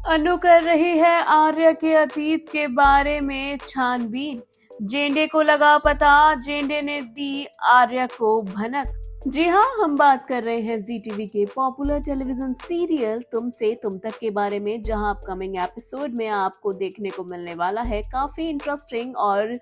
अनु कर रही है आर्या के अतीत के बारे में छानबीन। जेंडे को लगा पता, जेंडे ने दी आर्या को भनक। जी हाँ, हम बात कर रहे हैं जी टीवी के पॉपुलर टेलीविजन सीरियल तुम से तुम तक के बारे में, जहां अपकमिंग एपिसोड में आपको देखने को मिलने वाला है काफी इंटरेस्टिंग और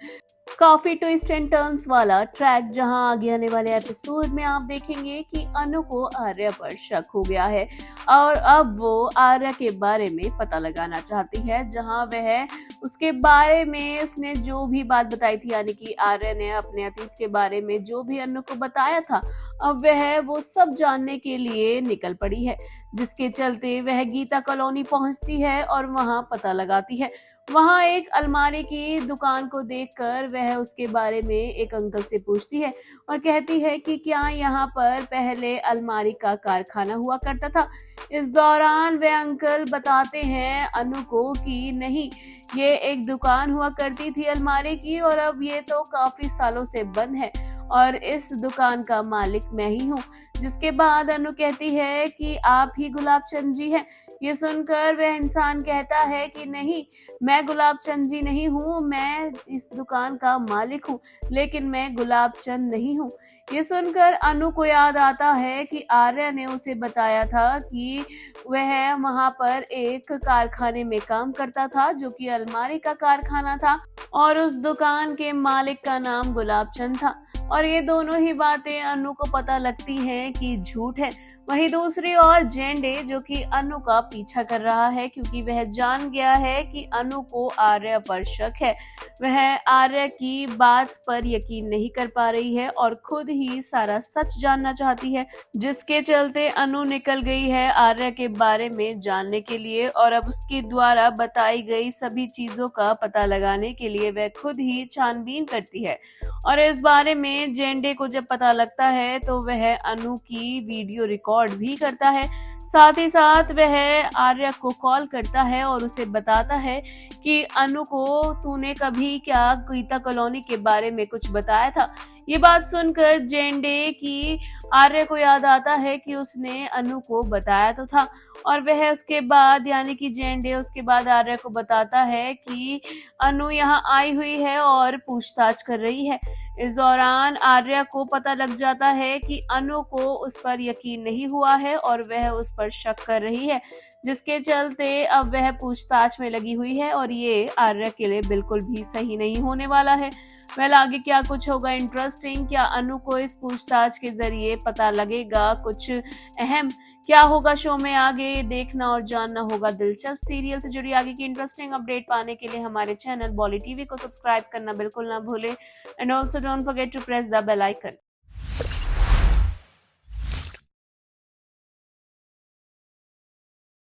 काफी ट्विस्ट एंड टर्न्स वाला ट्रैक। जहां आगे आने वाले एपिसोड में आप देखेंगे कि अनु को आर्या पर शक हो गया है और अब वो आर्या के बारे में पता लगाना चाहती है। जहां वह उसके बारे में उसने जो भी बात बताई थी, यानी कि आर्या ने अपने अतीत के बारे में जो भी अनु को बताया था, अब वह वो सब जानने के लिए निकल पड़ी है। जिसके चलते वह गीता कॉलोनी पहुंचती है और वहां पता लगाती है। वहां एक अलमारी की दुकान को देखकर वह उसके बारे में एक अंकल से पूछती है और कहती है कि क्या यहाँ पर पहले अलमारी का कारखाना हुआ करता था। इस दौरान वह अंकल बताते हैं अनु को कि नहीं, ये एक दुकान हुआ करती थी अलमारी की और अब ये तो काफी सालों से बंद है और इस दुकान का मालिक मैं ही हूँ। जिसके बाद अनु कहती है कि आप ही गुलाब चंद जी हैं। ये सुनकर वह इंसान कहता है कि नहीं, मैं गुलाब चंद जी नहीं हूँ, मैं इस दुकान का मालिक हूँ, लेकिन मैं गुलाब चंद नहीं हूँ। ये सुनकर अनु को याद आता है कि आर्या ने उसे बताया था कि वह वहां पर एक कारखाने में काम करता था जो कि अलमारी का कारखाना था और उस दुकान के मालिक का नाम गुलाब चंद था। और ये दोनों ही बातें अनु को पता लगती हैं कि झूठ है। वहीं दूसरी ओर जेंडे, जो कि अनु का पीछा कर रहा है क्योंकि वह जान गया है कि अनु को आर्या पर शक है, वह आर्या की बात पर यकीन नहीं कर पा रही है और खुद ही सारा सच जानना चाहती है। जिसके चलते अनु निकल गई है आर्या के बारे में जानने के लिए और अब उसके द्वारा बताई गई सभी चीजों का पता लगाने के लिए वह खुद ही छानबीन करती है। और इस बारे में जेंडे को जब पता लगता है तो वह अनु की वीडियो रिकॉर्ड भी करता है। साथ ही साथ वह आर्या को कॉल करता है और उसे बताता है कि अनु को तूने कभी क्या गीता कॉलोनी के बारे में कुछ बताया था। ये बात सुनकर जेंडे की आर्या को याद आता है कि उसने अनु को बताया तो था और वह उसके बाद, यानी कि जेंडे उसके बाद आर्या को बताता है कि अनु यहाँ आई हुई है और पूछताछ कर रही है। इस दौरान आर्या को पता लग जाता है कि अनु को उस पर यकीन नहीं हुआ है और वह उस पर शक कर रही है। जिसके चलते अब वह पूछताछ में लगी हुई है और ये आर्या के लिए बिल्कुल भी सही नहीं होने वाला है। वेल, आगे क्या कुछ होगा इंटरेस्टिंग, क्या अनु को इस पूछताछ के जरिए पता लगेगा कुछ अहम, क्या होगा शो में आगे, देखना और जानना होगा दिलचस्प। सीरियल से जुड़ी आगे की इंटरेस्टिंग अपडेट पाने के लिए हमारे चैनल बॉली टीवी को सब्सक्राइब करना बिल्कुल ना भूलें and also don't forget to press the bell icon.